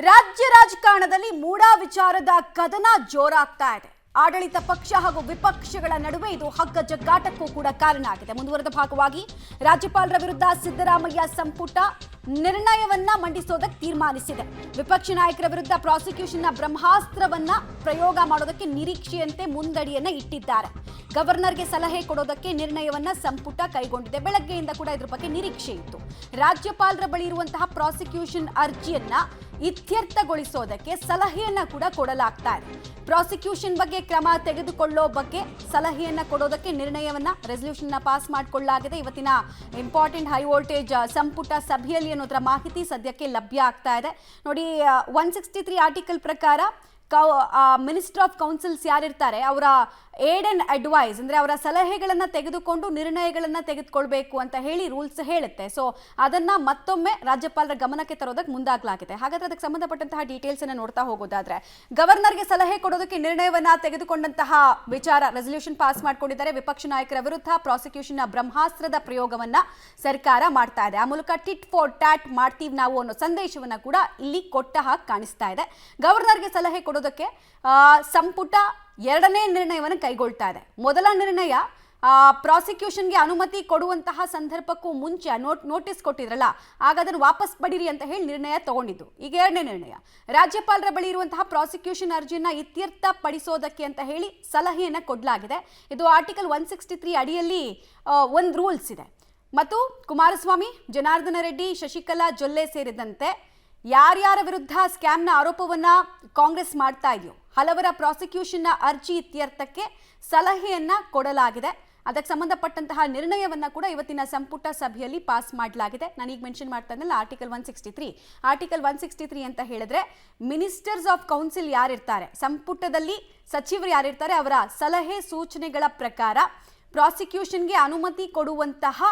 ರಾಜ್ಯ ರಾಜಕಾರಣದಲ್ಲಿ ಮೂಡಾ ವಿಚಾರದ ಕದನ ಜೋರಾಗ್ತಾ ಇದೆ. ಆಡಳಿತ ಪಕ್ಷ ಹಾಗೂ ವಿಪಕ್ಷಗಳ ನಡುವೆ ಇದು ಹಗ್ಗ ಜಗ್ಗಾಟಕ್ಕೂ ಕೂಡ ಕಾರಣ ಆಗಿದೆ. ಮುಂದುವರೆದ ಭಾಗವಾಗಿ ರಾಜ್ಯಪಾಲರ ವಿರುದ್ಧ ಸಿದ್ದರಾಮಯ್ಯ ಸಂಪುಟ ನಿರ್ಣಯವನ್ನ ಮಂಡಿಸೋದಕ್ಕೆ ತೀರ್ಮಾನಿಸಿದೆ. ವಿಪಕ್ಷ ನಾಯಕರ ವಿರುದ್ಧ ಪ್ರಾಸಿಕ್ಯೂಷನ್ನ ಬ್ರಹ್ಮಾಸ್ತ್ರವನ್ನ ಪ್ರಯೋಗ ಮಾಡೋದಕ್ಕೆ ನಿರೀಕ್ಷೆಯಂತೆ ಮುಂದಡಿಯನ್ನ ಇಟ್ಟಿದ್ದಾರೆ. ಗವರ್ನರ್ಗೆ ಸಲಹೆ ಕೊಡೋದಕ್ಕೆ ನಿರ್ಣಯವನ್ನ ಸಂಪುಟ ಕೈಗೊಂಡಿದೆ. ಬೆಳಗ್ಗೆಯಿಂದ ಕೂಡ ಇದ್ರ ಬಗ್ಗೆ ನಿರೀಕ್ಷೆ ಇತ್ತು. ರಾಜ್ಯಪಾಲರ ಬಳಿ ಇರುವಂತಹ ಪ್ರಾಸಿಕ್ಯೂಷನ್ ಅರ್ಜಿಯನ್ನ ಇತ್ಯರ್ಥಗೊಳಿಸೋದಕ್ಕೆ ಸಲಹೆಯನ್ನ ಕೂಡ ಕೊಡಲಾಗ್ತಾ ಇದೆ. ಪ್ರಾಸಿಕ್ಯೂಷನ್ ಬಗ್ಗೆ ಕ್ರಮ ತೆಗೆದುಕೊಳ್ಳೋ ಬಗ್ಗೆ ಸಲಹೆಯನ್ನ ಕೊಡೋದಕ್ಕೆ ನಿರ್ಣಯವನ್ನ ರೆಸಲ್ಯೂಷನ್ ಪಾಸ್ ಮಾಡಿಕೊಳ್ಳಲಾಗಿದೆ. ಇವತ್ತಿನ ಇಂಪಾರ್ಟೆಂಟ್ ಹೈ ವೋಲ್ಟೇಜ್ ಸಂಪುಟ ಸಭೆಯಲ್ಲಿ ಅನ್ನೋದರ ಮಾಹಿತಿ ಸದ್ಯಕ್ಕೆ ಲಭ್ಯ ಆಗ್ತಾ ಇದೆ. ನೋಡಿ, 163 ಆರ್ಟಿಕಲ್ ಪ್ರಕಾರ ಮಿನಿಸ್ಟರ್ ಆಫ್ ಕೌನ್ಸಿಲ್ಸ್ ಯಾರಿರ್ತಾರೆ ಅವರ ಏಡ್ ಅಂಡ್ ಅಡ್ವೈಸ್ ಅಂದ್ರೆ ಅವರ ಸಲಹೆಗಳನ್ನು ತೆಗೆದುಕೊಂಡು ನಿರ್ಣಯಗಳನ್ನು ತೆಗೆದುಕೊಳ್ಬೇಕು ಅಂತ ಹೇಳಿ ರೂಲ್ಸ್ ಹೇಳುತ್ತೆ. ಸೊ ಅದನ್ನ ಮತ್ತೊಮ್ಮೆ ರಾಜ್ಯಪಾಲರ ಗಮನಕ್ಕೆ ತರೋದಕ್ಕೆ ಮುಂದಾಗಲಾಗಿದೆ. ಹಾಗಾದ್ರೆ ಅದಕ್ಕೆ ಸಂಬಂಧಪಟ್ಟಂತಹ ಡೀಟೇಲ್ಸ್ ಅನ್ನು ನೋಡ್ತಾ ಹೋಗೋದಾದ್ರೆ, ಗವರ್ನರ್ಗೆ ಸಲಹೆ ಕೊಡೋದಕ್ಕೆ ನಿರ್ಣಯವನ್ನ ತೆಗೆದುಕೊಂಡಂತಹ ವಿಚಾರ ರೆಸಲ್ಯೂಷನ್ ಪಾಸ್ ಮಾಡ್ಕೊಂಡಿದ್ದಾರೆ. ವಿಪಕ್ಷ ನಾಯಕರ ವಿರುದ್ಧ ಪ್ರಾಸಿಕ್ಯೂಷನ್ನ ಬ್ರಹ್ಮಾಸ್ತ್ರದ ಪ್ರಯೋಗವನ್ನ ಸರ್ಕಾರ ಮಾಡ್ತಾ ಇದೆ. ಆ ಮೂಲಕ ಟಿಟ್ ಫಾರ್ ಟ್ಯಾಟ್ ಮಾಡ್ತೀವಿ ನಾವು ಅನ್ನೋ ಸಂದೇಶವನ್ನ ಕೂಡ ಇಲ್ಲಿ ಕೊಟ್ಟ ಹಾಗೆ ಕಾಣಿಸ್ತಾ ಇದೆ. ಗವರ್ನರ್ಗೆ ಸಲಹೆ ಕೊಡೋದಕ್ಕೆ ಸಂಪುಟ ಎರಡನೇ ನಿರ್ಣಯವನ್ನು ಕೈಗೊಳ್ತಾ ಇದೆ. ಮೊದಲ ನಿರ್ಣಯ ಪ್ರಾಸಿಕ್ಯೂಷನ್ಗೆ ಅನುಮತಿ ಕೊಡುವಂತಹ ಸಂದರ್ಭಕ್ಕೂ ಮುಂಚೆ ನೋಟಿಸ್ ಕೊಟ್ಟಿದ್ರಲ್ಲ, ಆಗ ಅದನ್ನು ವಾಪಸ್ ಪಡೀರಿ ಅಂತ ಹೇಳಿ ನಿರ್ಣಯ ತಗೊಂಡಿದ್ದು. ಈಗ ಎರಡನೇ ನಿರ್ಣಯ ರಾಜ್ಯಪಾಲರ ಬಳಿ ಇರುವಂತಹ ಪ್ರಾಸಿಕ್ಯೂಷನ್ ಅರ್ಜಿಯನ್ನ ಇತ್ಯರ್ಥ ಪಡಿಸೋದಕ್ಕೆ ಅಂತ ಹೇಳಿ ಸಲಹೆಯನ್ನ ಕೊಡಲಾಗಿದೆ. ಇದು ಆರ್ಟಿಕಲ್ 163 ಅಡಿಯಲ್ಲಿ ಒಂದು ರೂಲ್ಸ್ ಇದೆ. ಮತ್ತು ಕುಮಾರಸ್ವಾಮಿ, ಜನಾರ್ದನ ರೆಡ್ಡಿ, ಶಶಿಕಲಾ ಜೊಲ್ಲೆ ಸೇರಿದಂತೆ ಯಾರ್ಯಾರ ವಿರುದ್ಧ ಸ್ಕ್ಯಾಮ್ನ ಆರೋಪವನ್ನ ಕಾಂಗ್ರೆಸ್ ಮಾಡ್ತಾ ಇದೆಯೋ ಹಲವರ ಪ್ರಾಸಿಕ್ಯೂಷನ್ನ ಅರ್ಜಿ ಇತ್ಯರ್ಥಕ್ಕೆ ಸಲಹೆಯನ್ನ ಕೊಡಲಾಗಿದೆ. ಅದಕ್ಕೆ ಸಂಬಂಧಪಟ್ಟಂತಹ ನಿರ್ಣಯವನ್ನ ಕೂಡ ಇವತ್ತಿನ ಸಂಪುಟ ಸಭೆಯಲ್ಲಿ ಪಾಸ್ ಮಾಡಲಾಗಿದೆ. ನಾನೀಗ ಮೆನ್ಷನ್ ಮಾಡ್ತಾ ಇದ್ದಲ್ಲ ಆರ್ಟಿಕಲ್ 163 ಅಂತ ಹೇಳಿದ್ರೆ ಮಿನಿಸ್ಟರ್ಸ್ ಆಫ್ ಕೌನ್ಸಿಲ್ ಯಾರಿರ್ತಾರೆ, ಸಂಪುಟದಲ್ಲಿ ಸಚಿವರು ಯಾರಿರ್ತಾರೆ, ಅವರ ಸಲಹೆ ಸೂಚನೆಗಳ ಪ್ರಕಾರ ಪ್ರಾಸಿಕ್ಯೂಷನ್ಗೆ ಅನುಮತಿ ಕೊಡುವಂತಹ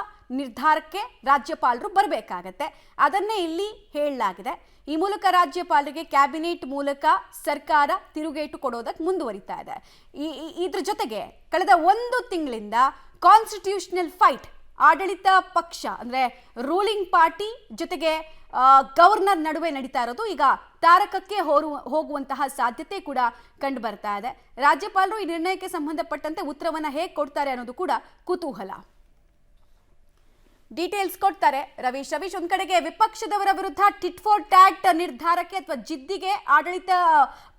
ನಿರ್ಧಾರಕ್ಕೆ ರಾಜ್ಯಪಾಲರು ಬರಬೇಕಾಗತ್ತೆ. ಅದನ್ನೇ ಇಲ್ಲಿ ಹೇಳಲಾಗಿದೆ. ಈ ಮೂಲಕ ರಾಜ್ಯಪಾಲರಿಗೆ ಕ್ಯಾಬಿನೆಟ್ ಮೂಲಕ ಸರ್ಕಾರ ತಿರುಗೇಟು ಕೊಡೋದಕ್ಕೆ ಮುಂದುವರಿತಾ ಇದೆ. ಇದ್ರ ಜೊತೆಗೆ ಕಳೆದ ಒಂದು ತಿಂಗಳಿಂದ ಕಾನ್ಸ್ಟಿಟ್ಯೂಷನಲ್ ಫೈಟ್ ಆಡಳಿತ ಪಕ್ಷ ಅಂದ್ರೆ ರೂಲಿಂಗ್ ಪಾರ್ಟಿ ಜೊತೆಗೆ ಗವರ್ನರ್ ನಡುವೆ ನಡೀತಾ ಇರೋದು ಈಗ ತಾರಕಕ್ಕೆ ಹೋಗುವಂತಹ ಸಾಧ್ಯತೆ ಕೂಡ ಕಂಡು ಬರ್ತಾ ಇದೆ. ರಾಜ್ಯಪಾಲರು ಈ ನಿರ್ಣಯಕ್ಕೆ ಸಂಬಂಧಪಟ್ಟಂತೆ ಉತ್ತರವನ್ನ ಹೇಗೆ ಕೊಡ್ತಾರೆ ಅನ್ನೋದು ಕೂಡ ಕುತೂಹಲ. ಡೀಟೇಲ್ಸ್ ಕೊಡ್ತಾರೆ ರವೀಶ್. ಒಂದ್ ಕಡೆಗೆ ವಿಪಕ್ಷದವರ ವಿರುದ್ಧ ಟಿಟ್ ಫಾರ್ ಟ್ಯಾಟ್ ನಿರ್ಧಾರಕ್ಕೆ ಅಥವಾ ಜಿದ್ದಿಗೆ ಆಡಳಿತ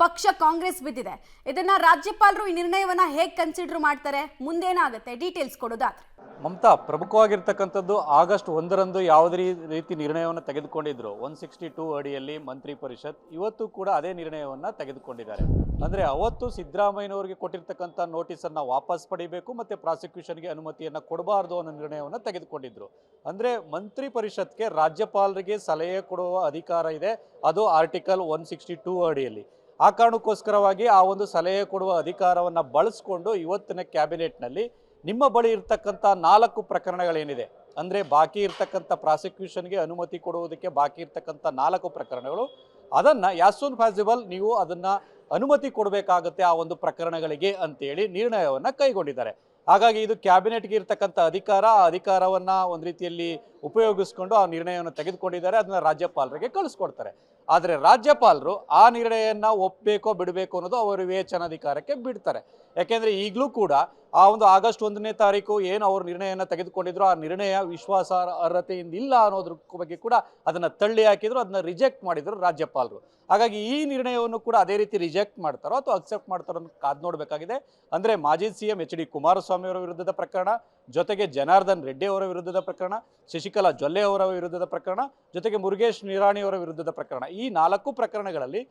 ಪಕ್ಷ ಕಾಂಗ್ರೆಸ್ ಬಿದ್ದಿದೆ. ಇದನ್ನ ರಾಜ್ಯಪಾಲರು ಈ ನಿರ್ಣಯವನ್ನ ಹೇಗೆ ಕನ್ಸಿಡರ್ ಮಾಡ್ತಾರೆ, ಮುಂದೇನಾಗುತ್ತೆ, ಡೀಟೇಲ್ಸ್ ಕೊಡೋದಾದ್ರೆ. ಮಮತಾ, ಪ್ರಮುಖವಾಗಿರ್ತಕ್ಕಂಥದ್ದು ಆಗಸ್ಟ್ 1ರಂದು ಯಾವುದೇ ರೀತಿ ನಿರ್ಣಯವನ್ನು ತೆಗೆದುಕೊಂಡಿದ್ರು 162 ಅಡಿಯಲ್ಲಿ ಮಂತ್ರಿ ಪರಿಷತ್, ಇವತ್ತು ಕೂಡ ಅದೇ ನಿರ್ಣಯವನ್ನು ತೆಗೆದುಕೊಂಡಿದ್ದಾರೆ. ಅಂದರೆ ಅವತ್ತು ಸಿದ್ದರಾಮಯ್ಯನವರಿಗೆ ಕೊಟ್ಟಿರ್ತಕ್ಕಂಥ ನೋಟಿಸನ್ನು ವಾಪಸ್ ಪಡಿಬೇಕು ಮತ್ತು ಪ್ರಾಸಿಕ್ಯೂಷನ್ಗೆ ಅನುಮತಿಯನ್ನು ಕೊಡಬಾರ್ದು ಅನ್ನೋ ನಿರ್ಣಯವನ್ನು ತೆಗೆದುಕೊಂಡಿದ್ರು. ಅಂದರೆ ಮಂತ್ರಿ ಪರಿಷತ್ಗೆ ರಾಜ್ಯಪಾಲರಿಗೆ ಸಲಹೆ ಕೊಡುವ ಅಧಿಕಾರ ಇದೆ, ಅದು ಆರ್ಟಿಕಲ್ 162 ಅಡಿಯಲ್ಲಿ. ಆ ಕಾರಣಕ್ಕೋಸ್ಕರವಾಗಿ ಆ ಒಂದು ಸಲಹೆ ಕೊಡುವ ಅಧಿಕಾರವನ್ನು ಬಳಸ್ಕೊಂಡು ಇವತ್ತಿನ ಕ್ಯಾಬಿನೆಟ್ನಲ್ಲಿ ನಿಮ್ಮ ಬಳಿ ಇರ್ತಕ್ಕಂಥ 4 ಪ್ರಕರಣಗಳೇನಿದೆ, ಅಂದರೆ ಬಾಕಿ ಇರ್ತಕ್ಕಂಥ ಪ್ರಾಸಿಕ್ಯೂಷನ್ಗೆ ಅನುಮತಿ ಕೊಡುವುದಕ್ಕೆ ಬಾಕಿ ಇರ್ತಕ್ಕಂಥ 4 ಪ್ರಕರಣಗಳು, ಅದನ್ನು ಆಸ್ ಸೂನ್ ಪಾಸಿಬಲ್ ನೀವು ಅದನ್ನು ಅನುಮತಿ ಕೊಡಬೇಕಾಗುತ್ತೆ ಆ ಒಂದು ಪ್ರಕರಣಗಳಿಗೆ ಅಂತೇಳಿ ನಿರ್ಣಯವನ್ನು ಕೈಗೊಂಡಿದ್ದಾರೆ. ಹಾಗಾಗಿ ಇದು ಕ್ಯಾಬಿನೆಟ್ಗೆ ಇರ್ತಕ್ಕಂಥ ಅಧಿಕಾರ, ಆ ಅಧಿಕಾರವನ್ನು ಒಂದು ರೀತಿಯಲ್ಲಿ ಉಪಯೋಗಿಸ್ಕೊಂಡು ಆ ನಿರ್ಣಯವನ್ನು ತೆಗೆದುಕೊಂಡಿದ್ದಾರೆ. ಅದನ್ನು ರಾಜ್ಯಪಾಲರಿಗೆ ಕಳಿಸ್ಕೊಡ್ತಾರೆ. ಆದರೆ ರಾಜ್ಯಪಾಲರು ಆ ನಿರ್ಣಯವನ್ನು ಒಪ್ಪಬೇಕೋ ಬಿಡಬೇಕು ಅನ್ನೋದು ಅವರ ವಿವೇಚನಾಧಿಕಾರಕ್ಕೆ ಬಿಡ್ತಾರೆ. ಯಾಕೆಂದರೆ ಈಗಲೂ ಕೂಡ ಆ ಒಂದು ಆಗಸ್ಟ್ 1ನೇ ತಾರೀಕು ಏನು ಅವರು ನಿರ್ಣಯವನ್ನು ತೆಗೆದುಕೊಂಡಿದ್ರು, ಆ ನಿರ್ಣಯ ವಿಶ್ವಾಸಾರ್ಹತೆಯಿಂದ ಇಲ್ಲ ಅನ್ನೋದ್ರ ಬಗ್ಗೆ ಕೂಡ ಅದನ್ನು ತಳ್ಳಿ ಹಾಕಿದ್ರು, ಅದನ್ನ ರಿಜೆಕ್ಟ್ ಮಾಡಿದ್ರು ರಾಜ್ಯಪಾಲರು. ಹಾಗಾಗಿ ಈ ನಿರ್ಣಯವನ್ನು ಕೂಡ ಅದೇ ರೀತಿ ರಿಜೆಕ್ಟ್ ಮಾಡ್ತಾರೋ ಅಥವಾ ಅಕ್ಸೆಪ್ಟ್ ಮಾಡ್ತಾರೋ ಅಂತ ಕಾದು ನೋಡಬೇಕಾಗಿದೆ. ಅಂದರೆ ಮಾಜಿ CM HD ಕುಮಾರಸ್ವಾಮಿ ಅವರ ವಿರುದ್ಧದ ಪ್ರಕರಣ, ಜೊತೆಗೆ ಜನಾರ್ದನ್ ರೆಡ್ಡಿ ಅವರ ವಿರುದ್ಧದ ಪ್ರಕರಣ, ಶಶಿಕಲಾ ಜೊಲ್ಲೆ ಅವರ ವಿರುದ್ಧದ ಪ್ರಕರಣ, ಜೊತೆಗೆ ಮುರುಗೇಶ್ ನಿರಾಣಿ ಅವರ ವಿರುದ್ಧದ ಪ್ರಕರಣ, ಈ 4 ಪ್ರಕರಣಗಳಲ್ಲಿ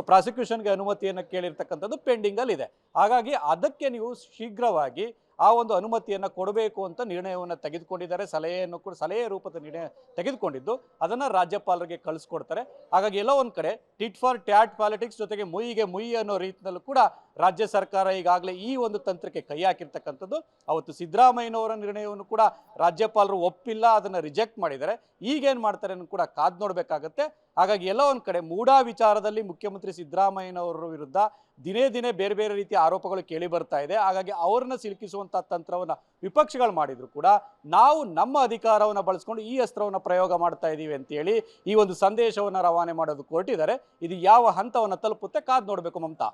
ಪ್ರಾಸಿಕ್ಯೂಷನ್ಗೆ ಅನುಮತಿಯನ್ನು ಕೇಳಿರ್ತಕ್ಕಂಥದ್ದು ಪೆಂಡಿಂಗಲ್ಲಿ ಇದೆ. ಹಾಗಾಗಿ ಅದಕ್ಕೆ ನೀವು ಶೀಘ್ರವಾಗಿ ಆ ಒಂದು ಅನುಮತಿಯನ್ನು ಕೊಡಬೇಕು ಅಂತ ನಿರ್ಣಯವನ್ನು ತೆಗೆದುಕೊಂಡಿದ್ದಾರೆ. ಸಲಹೆಯ ರೂಪದ ನಿರ್ಣಯ ತೆಗೆದುಕೊಂಡಿದ್ದು ಅದನ್ನು ರಾಜ್ಯಪಾಲರಿಗೆ ಕಳಿಸ್ಕೊಡ್ತಾರೆ. ಹಾಗಾಗಿ ಎಲ್ಲೋ ಒಂದು ಕಡೆ ಟಿಟ್ ಫಾರ್ ಟ್ಯಾಟ್ ಪಾಲಿಟಿಕ್ಸ್ ಜೊತೆಗೆ ಮುಯ್ಯಿಗೆ ಮುಯ್ಯಿ ಅನ್ನೋ ರೀತಿಯಲ್ಲೂ ಕೂಡ ರಾಜ್ಯ ಸರ್ಕಾರ ಈಗಾಗಲೇ ಈ ಒಂದು ತಂತ್ರಕ್ಕೆ ಕೈ ಹಾಕಿರ್ತಕ್ಕಂಥದ್ದು. ಅವತ್ತು ಸಿದ್ದರಾಮಯ್ಯನವರ ನಿರ್ಣಯವನ್ನು ಕೂಡ ರಾಜ್ಯಪಾಲರು ಒಪ್ಪಿಲ್ಲ, ಅದನ್ನು ರಿಜೆಕ್ಟ್ ಮಾಡಿದ್ದಾರೆ. ಈಗೇನು ಮಾಡ್ತಾರೆ ಅನ್ನೋ ಕೂಡ ಕಾದು ನೋಡಬೇಕಾಗತ್ತೆ. ಹಾಗಾಗಿ ಎಲ್ಲೋ ಒಂದು ಕಡೆ ಮೂಡಾ ವಿಚಾರದಲ್ಲಿ ಮುಖ್ಯಮಂತ್ರಿ ಸಿದ್ದರಾಮಯ್ಯನವರ ವಿರುದ್ಧ ದಿನೇ ದಿನೇ ಬೇರೆ ಬೇರೆ ರೀತಿಯ ಆರೋಪಗಳು ಕೇಳಿ ಬರ್ತಾ ಇದೆ. ಹಾಗಾಗಿ ಅವರನ್ನ ಸಿಲುಕಿಸುವಂಥ ತಂತ್ರವನ್ನು ವಿಪಕ್ಷಗಳು ಮಾಡಿದ್ರು ಕೂಡ ನಾವು ನಮ್ಮ ಅಧಿಕಾರವನ್ನು ಬಳಸ್ಕೊಂಡು ಈ ಅಸ್ತ್ರವನ್ನು ಪ್ರಯೋಗ ಮಾಡ್ತಾ ಇದ್ದೀವಿ ಅಂತೇಳಿ ಈ ಒಂದು ಸಂದೇಶವನ್ನು ರವಾನೆ ಮಾಡೋದಕ್ಕೆ ಹೊರಟಿದ್ದಾರೆ. ಇದು ಯಾವ ಹಂತವನ್ನು ತಲುಪುತ್ತೆ ಕಾದ್ ನೋಡಬೇಕು ಮಮತಾ.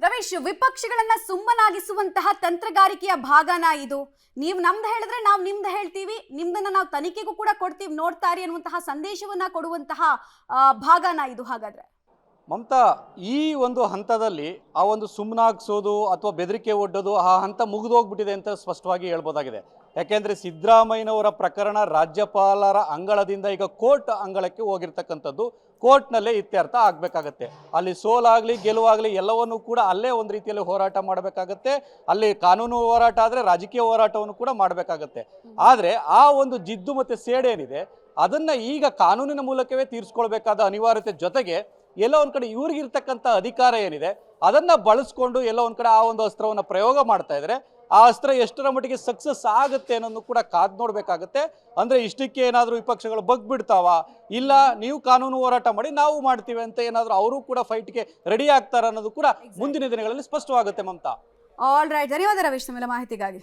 ರಮೇಶ್, ವಿಪಕ್ಷಗಳನ್ನ ಸುಮ್ಮನಾಗಿಸುವಂತಹ ತಂತ್ರಗಾರಿಕೆಯ ಭಾಗನ ಇದು? ನೀವು ನಮ್ದು ಹೇಳಿದ್ರೆ ನಾವು ನಿಮ್ದು ಹೇಳ್ತೀವಿ, ನಿಮ್ದನ್ನ ನಾವು ತನಿಖೆಗೂ ಕೂಡ ಕೊಡ್ತೀವಿ, ನೋಡ್ತಾರೆ ಅನ್ನುವಂತಹ ಸಂದೇಶವನ್ನ ಕೊಡುವಂತಹ ಭಾಗನ ಇದು ಹಾಗಾದ್ರೆ? ಮಮತಾ, ಈ ಒಂದು ಹಂತದಲ್ಲಿ ಆ ಒಂದು ಸುಮ್ಮನಾಗಿಸೋದು ಅಥವಾ ಬೆದರಿಕೆ ಒಡ್ಡೋದು ಆ ಹಂತ ಮುಗಿದೋಗ್ಬಿಟ್ಟಿದೆ ಅಂತ ಸ್ಪಷ್ಟವಾಗಿ ಹೇಳ್ಬೋದಾಗಿದೆ. ಯಾಕೆಂದರೆ ಸಿದ್ದರಾಮಯ್ಯನವರ ಪ್ರಕರಣ ರಾಜ್ಯಪಾಲರ ಅಂಗಳದಿಂದ ಈಗ ಕೋರ್ಟ್ ಅಂಗಳಕ್ಕೆ ಹೋಗಿರ್ತಕ್ಕಂಥದ್ದು, ಕೋರ್ಟ್ನಲ್ಲೇ ಇತ್ಯರ್ಥ ಆಗಬೇಕಾಗತ್ತೆ. ಅಲ್ಲಿ ಸೋಲಾಗಲಿ ಗೆಲುವಾಗಲಿ ಎಲ್ಲವನ್ನೂ ಕೂಡ ಅಲ್ಲೇ ಒಂದು ರೀತಿಯಲ್ಲಿ ಹೋರಾಟ ಮಾಡಬೇಕಾಗತ್ತೆ. ಅಲ್ಲಿ ಕಾನೂನು ಹೋರಾಟ ಆದರೆ ರಾಜಕೀಯ ಹೋರಾಟವನ್ನು ಕೂಡ ಮಾಡಬೇಕಾಗತ್ತೆ. ಆದರೆ ಆ ಒಂದು ಜಿದ್ದು ಮತ್ತು ಸೇಡೇನಿದೆ ಅದನ್ನು ಈಗ ಕಾನೂನಿನ ಮೂಲಕವೇ ತೀರಿಸ್ಕೊಳ್ಬೇಕಾದ ಅನಿವಾರ್ಯತೆ ಜೊತೆಗೆ ಎಲ್ಲೋ ಒಂದು ಕಡೆ ಇವ್ರಿಗಿರ್ತಕ್ಕಂಥ ಅಧಿಕಾರ ಏನಿದೆ ಅದನ್ನು ಬಳಸ್ಕೊಂಡು ಎಲ್ಲೋ ಒಂದು ಕಡೆ ಆ ಒಂದು ಅಸ್ತ್ರವನ್ನು ಪ್ರಯೋಗ ಮಾಡ್ತಾ ಇದ್ದಾರೆ. ಆ ಅಸ್ತ್ರ ಎಷ್ಟರ ಮಟ್ಟಿಗೆ ಸಕ್ಸಸ್ ಆಗುತ್ತೆ ಅನ್ನೋದು ಕೂಡ ಕಾದ್ ನೋಡಬೇಕಾಗತ್ತೆ. ಅಂದರೆ ಇಷ್ಟಕ್ಕೆ ಏನಾದರೂ ವಿಪಕ್ಷಗಳು ಬಗ್ಬಿಡ್ತಾವ, ಇಲ್ಲ ನೀವು ಕಾನೂನು ಹೋರಾಟ ಮಾಡಿ ನಾವು ಮಾಡ್ತೀವಿ ಅಂತ ಏನಾದರೂ ಅವರು ಕೂಡ ಫೈಟ್ಗೆ ರೆಡಿ ಆಗ್ತಾರ ಅನ್ನೋದು ಕೂಡ ಮುಂದಿನ ದಿನಗಳಲ್ಲಿ ಸ್ಪಷ್ಟವಾಗುತ್ತೆ ಮಮತಾ. ಆಲ್ ರೈಟ್, ಧನ್ಯವಾದ ರಮೇಶ್, ತಮ್ಮೆಲ್ಲ ಮಾಹಿತಿಗಾಗಿ.